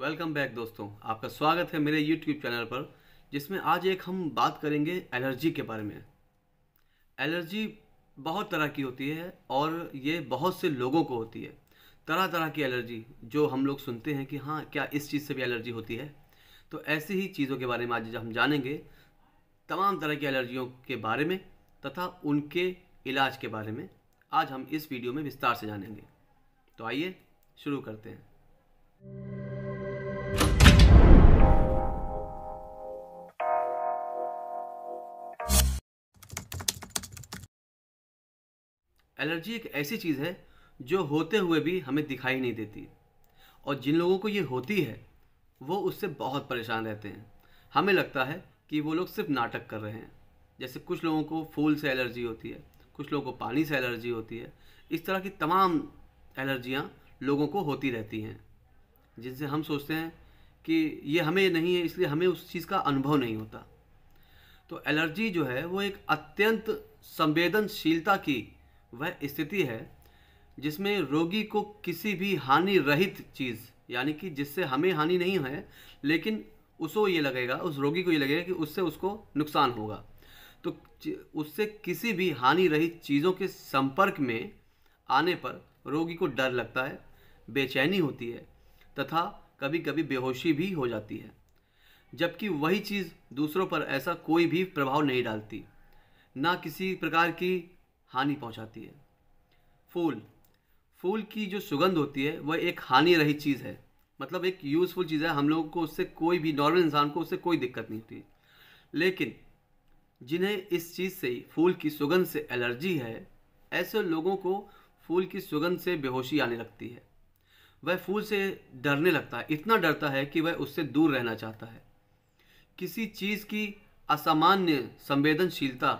Welcome back दोस्तों, आपका स्वागत है मेरे YouTube चैनल पर, जिसमें आज हम बात करेंगे एलर्जी के बारे में। एलर्जी बहुत तरह की होती है और ये बहुत से लोगों को होती है। तरह तरह की एलर्जी जो हम लोग सुनते हैं कि हाँ, क्या इस चीज़ से भी एलर्जी होती है। तो ऐसी ही चीज़ों के बारे में आज हम जानेंगे, तमाम तरह की एलर्जियों के बारे में तथा उनके इलाज के बारे में आज हम इस वीडियो में विस्तार से जानेंगे। तो आइए शुरू करते हैं। एलर्जी एक ऐसी चीज़ है जो होते हुए भी हमें दिखाई नहीं देती, और जिन लोगों को ये होती है वो उससे बहुत परेशान रहते हैं। हमें लगता है कि वो लोग सिर्फ नाटक कर रहे हैं। जैसे कुछ लोगों को फूल से एलर्जी होती है, कुछ लोगों को पानी से एलर्जी होती है। इस तरह की तमाम एलर्जियाँ लोगों को होती रहती हैं, जिनसे हम सोचते हैं कि ये हमें नहीं है, इसलिए हमें उस चीज़ का अनुभव नहीं होता। तो एलर्जी जो है वो एक अत्यंत संवेदनशीलता की वह स्थिति है जिसमें रोगी को किसी भी हानि रहित चीज़, यानी कि जिससे हमें हानि नहीं है लेकिन उसको ये लगेगा, उस रोगी को ये लगेगा कि उससे उसको नुकसान होगा, तो उससे किसी भी हानि रहित चीज़ों के संपर्क में आने पर रोगी को डर लगता है, बेचैनी होती है तथा कभी कभी बेहोशी भी हो जाती है। जबकि वही चीज़ दूसरों पर ऐसा कोई भी प्रभाव नहीं डालती, ना किसी प्रकार की हानि पहुंचाती है। फूल की जो सुगंध होती है वह एक हानि रहित चीज़ है, मतलब एक यूज़फुल चीज़ है। हम लोगों को उससे कोई भी नॉर्मल इंसान को उससे कोई दिक्कत नहीं होती। लेकिन जिन्हें इस चीज़ से, फूल की सुगंध से एलर्जी है, ऐसे लोगों को फूल की सुगंध से बेहोशी आने लगती है। वह फूल से डरने लगता है, इतना डरता है कि वह उससे दूर रहना चाहता है। किसी चीज़ की असामान्य संवेदनशीलता,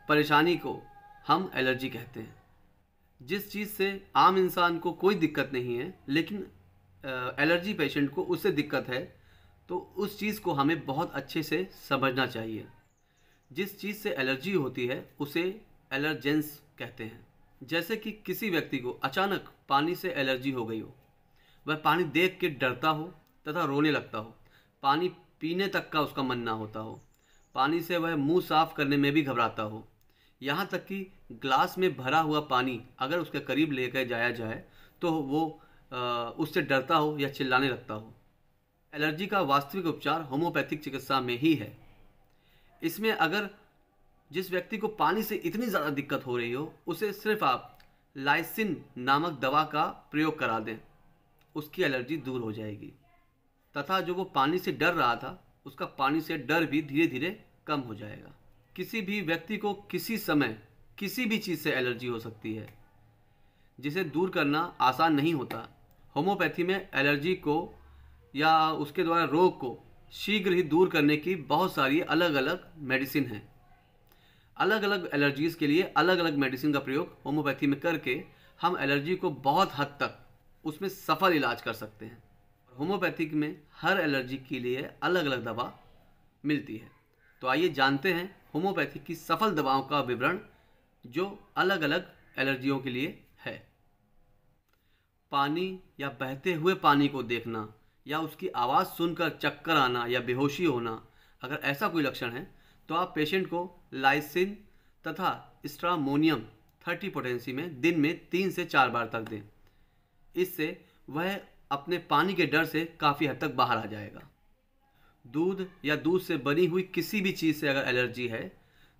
परेशानी को हम एलर्जी कहते हैं। जिस चीज़ से आम इंसान को कोई दिक्कत नहीं है लेकिन एलर्जी पेशेंट को उससे दिक्कत है, तो उस चीज़ को हमें बहुत अच्छे से समझना चाहिए। जिस चीज़ से एलर्जी होती है उसे एलर्जेंस कहते हैं। जैसे कि किसी व्यक्ति को अचानक पानी से एलर्जी हो गई हो, वह पानी देख के डरता हो तथा रोने लगता हो, पानी पीने तक का उसका मन ना होता हो, पानी से वह मुंह साफ करने में भी घबराता हो, यहाँ तक कि ग्लास में भरा हुआ पानी अगर उसके करीब लेकर जाया जाए तो वो उससे डरता हो या चिल्लाने लगता हो। एलर्जी का वास्तविक उपचार होम्योपैथिक चिकित्सा में ही है। इसमें अगर जिस व्यक्ति को पानी से इतनी ज़्यादा दिक्कत हो रही हो, उसे सिर्फ आप लाइसिन नामक दवा का प्रयोग करा दें, उसकी एलर्जी दूर हो जाएगी। तथा जो वो पानी से डर रहा था, उसका पानी से डर भी धीरे धीरे कम हो जाएगा। किसी भी व्यक्ति को किसी समय किसी भी चीज़ से एलर्जी हो सकती है, जिसे दूर करना आसान नहीं होता। होम्योपैथी में एलर्जी को या उसके द्वारा रोग को शीघ्र ही दूर करने की बहुत सारी अलग अलग मेडिसिन हैं। अलग अलग एलर्जीज़ के लिए अलग अलग मेडिसिन का प्रयोग होम्योपैथी में करके हम एलर्जी को बहुत हद तक उसमें सफल इलाज कर सकते हैं। होम्योपैथिक में हर एलर्जी के लिए अलग अलग दवा मिलती है। तो आइए जानते हैं होम्योपैथिक की सफल दवाओं का विवरण जो अलग अलग एलर्जियों के लिए है। पानी या बहते हुए पानी को देखना या उसकी आवाज़ सुनकर चक्कर आना या बेहोशी होना, अगर ऐसा कोई लक्षण है तो आप पेशेंट को लाइसिन तथा स्ट्रामोनियम 30 पोटेंसी में दिन में 3 से 4 बार तक दें। इससे वह अपने पानी के डर से काफ़ी हद तक बाहर आ जाएगा। दूध या दूध से बनी हुई किसी भी चीज़ से अगर एलर्जी है,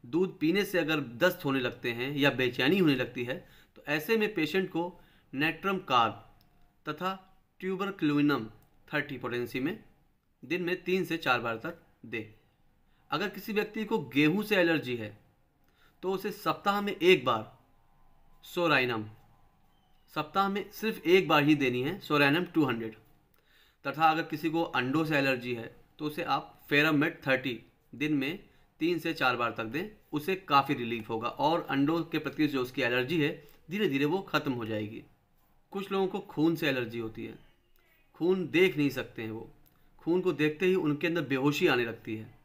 दूध पीने से अगर दस्त होने लगते हैं या बेचैनी होने लगती है, तो ऐसे में पेशेंट को नेट्रम कार्ब तथा ट्यूबरक्लुइनम 30 पोटेंसी में दिन में 3 से 4 बार तक दे। अगर किसी व्यक्ति को गेहूं से एलर्जी है तो उसे सप्ताह में एक बार सोराइनम, सप्ताह में सिर्फ एक बार ही देनी है, सोराइनम 200। तथा अगर किसी को अंडों से एलर्जी है तो उसे आप फेरामेट 30 दिन में 3 से 4 बार तक दें, उसे काफ़ी रिलीफ होगा और अंडों के प्रति जो उसकी एलर्जी है धीरे धीरे वो ख़त्म हो जाएगी। कुछ लोगों को खून से एलर्जी होती है, खून देख नहीं सकते हैं, वो खून को देखते ही उनके अंदर बेहोशी आने लगती है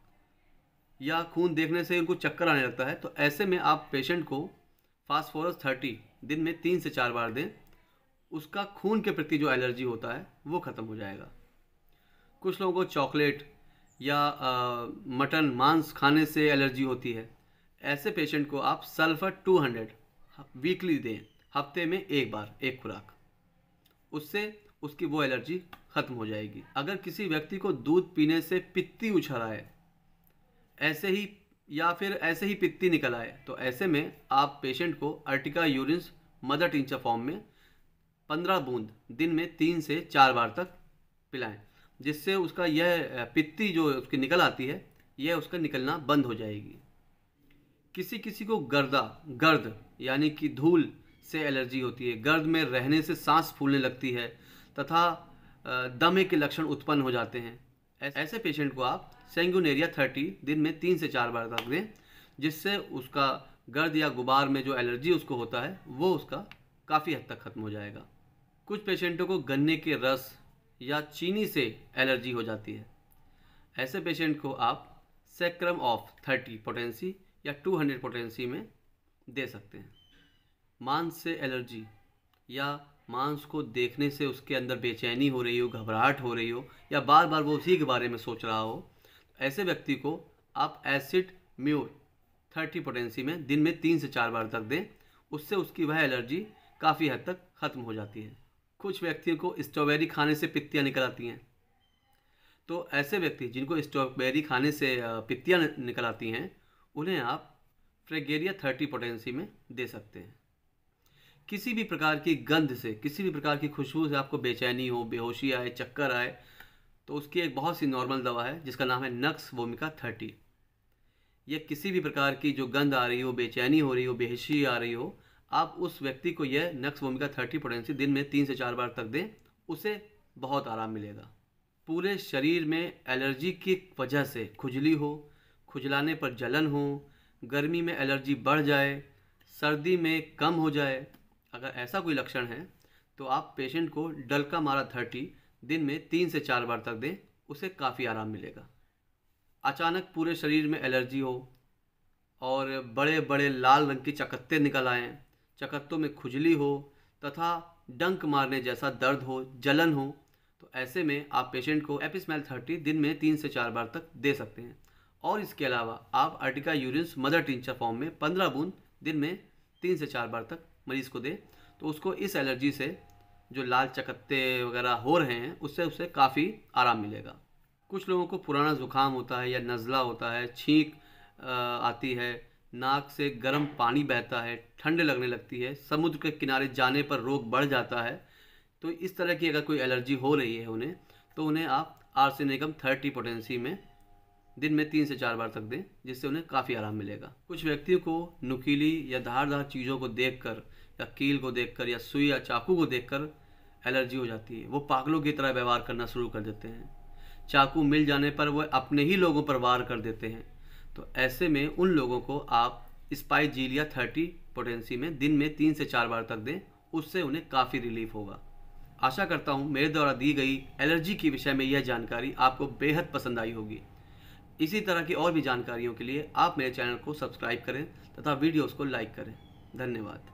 या खून देखने से उनको चक्कर आने लगता है। तो ऐसे में आप पेशेंट को फास्फोरस 30 दिन में 3 से 4 बार दें, उसका खून के प्रति जो एलर्जी होता है वो ख़त्म हो जाएगा। कुछ लोगों को चॉकलेट या मटन मांस खाने से एलर्जी होती है। ऐसे पेशेंट को आप सल्फर 200 वीकली दें, हफ्ते में एक बार एक खुराक, उससे उसकी वो एलर्जी ख़त्म हो जाएगी। अगर किसी व्यक्ति को दूध पीने से पित्ती उछल आए ऐसे ही या फिर ऐसे ही पित्ती निकल आए, तो ऐसे में आप पेशेंट को अर्टिका यूरिन्स मदर टिंचर फॉर्म में 15 बूंद दिन में 3 से 4 बार तक पिलाएं, जिससे उसका यह पित्ती जो उसकी निकल आती है यह उसका निकलना बंद हो जाएगी। किसी किसी को गर्द यानी कि धूल से एलर्जी होती है। गर्द में रहने से सांस फूलने लगती है तथा दमे के लक्षण उत्पन्न हो जाते हैं। ऐसे पेशेंट को आप सेंगुनेरिया 30 दिन में 3 से 4 बार तक दें, जिससे उसका गर्द या गुबार में जो एलर्जी उसको होता है वो उसका काफ़ी हद तक ख़त्म हो जाएगा। कुछ पेशेंटों को गन्ने के रस या चीनी से एलर्जी हो जाती है। ऐसे पेशेंट को आप सेक्रम ऑफ 30 पोटेंसी या 200 पोटेंसी में दे सकते हैं। मांस से एलर्जी या मांस को देखने से उसके अंदर बेचैनी हो रही हो, घबराहट हो रही हो या बार बार वो उसी के बारे में सोच रहा हो, ऐसे व्यक्ति को आप एसिड म्यूर 30 पोटेंसी में दिन में 3 से 4 बार तक दें, उससे उसकी वह एलर्जी काफ़ी हद तक ख़त्म हो जाती है। कुछ व्यक्तियों को स्ट्रॉबेरी खाने से पित्तियाँ निकल आती हैं, तो ऐसे व्यक्ति जिनको स्ट्रॉबेरी खाने से पित्तियाँ निकल आती हैं उन्हें आप फ्रेगेरिया 30 पोटेंसी में दे सकते हैं। किसी भी प्रकार की गंध से, किसी भी प्रकार की खुशबू से आपको बेचैनी हो, बेहोशी आए, चक्कर आए, तो उसकी एक बहुत सी नॉर्मल दवा है जिसका नाम है नक्स वोमिका 30। यह किसी भी प्रकार की जो गंध आ रही हो, बेचैनी हो रही हो, बेहोशी आ रही हो, आप उस व्यक्ति को यह नक्स वोमिका 30 पोटेंसी दिन में 3 से 4 बार तक दें, उसे बहुत आराम मिलेगा। पूरे शरीर में एलर्जी की वजह से खुजली हो, खुजलाने पर जलन हो, गर्मी में एलर्जी बढ़ जाए, सर्दी में कम हो जाए, अगर ऐसा कोई लक्षण है तो आप पेशेंट को डल्का मारा 30 दिन में 3 से 4 बार तक दें, उसे काफ़ी आराम मिलेगा। अचानक पूरे शरीर में एलर्जी हो और बड़े बड़े लाल रंग की चकत्ते निकल आएँ, चकत्तों में खुजली हो तथा डंक मारने जैसा दर्द हो, जलन हो, तो ऐसे में आप पेशेंट को एपिस्मेल 30 दिन में 3 से 4 बार तक दे सकते हैं। और इसके अलावा आप अर्टिका यूरिन्स मदर टिंचर फॉर्म में 15 बूंद दिन में 3 से 4 बार तक मरीज़ को दें, तो उसको इस एलर्जी से जो लाल चकत्ते वगैरह हो रहे हैं उससे उसे काफ़ी आराम मिलेगा। कुछ लोगों को पुराना ज़ुकाम होता है या नज़ला होता है, छींक आती है, नाक से गर्म पानी बहता है, ठंड लगने लगती है, समुद्र के किनारे जाने पर रोग बढ़ जाता है, तो इस तरह की अगर कोई एलर्जी हो रही है उन्हें, तो उन्हें आप आर्सेनिकम 30 पोटेंसी में दिन में 3 से 4 बार तक दें, जिससे उन्हें काफ़ी आराम मिलेगा। कुछ व्यक्तियों को नुकीली या धारदार चीज़ों को देखकर या कील को देखकर या सुई या चाकू को देखकर एलर्जी हो जाती है। वो पागलों की तरह व्यवहार करना शुरू कर देते हैं। चाकू मिल जाने पर वह अपने ही लोगों पर वार कर देते हैं। तो ऐसे में उन लोगों को आप स्पाइजीलिया 30 पोटेंसी में दिन में 3 से 4 बार तक दें, उससे उन्हें काफ़ी रिलीफ होगा। आशा करता हूँ मेरे द्वारा दी गई एलर्जी के विषय में यह जानकारी आपको बेहद पसंद आई होगी। इसी तरह की और भी जानकारियों के लिए आप मेरे चैनल को सब्सक्राइब करें तथा वीडियोस को लाइक करें। धन्यवाद।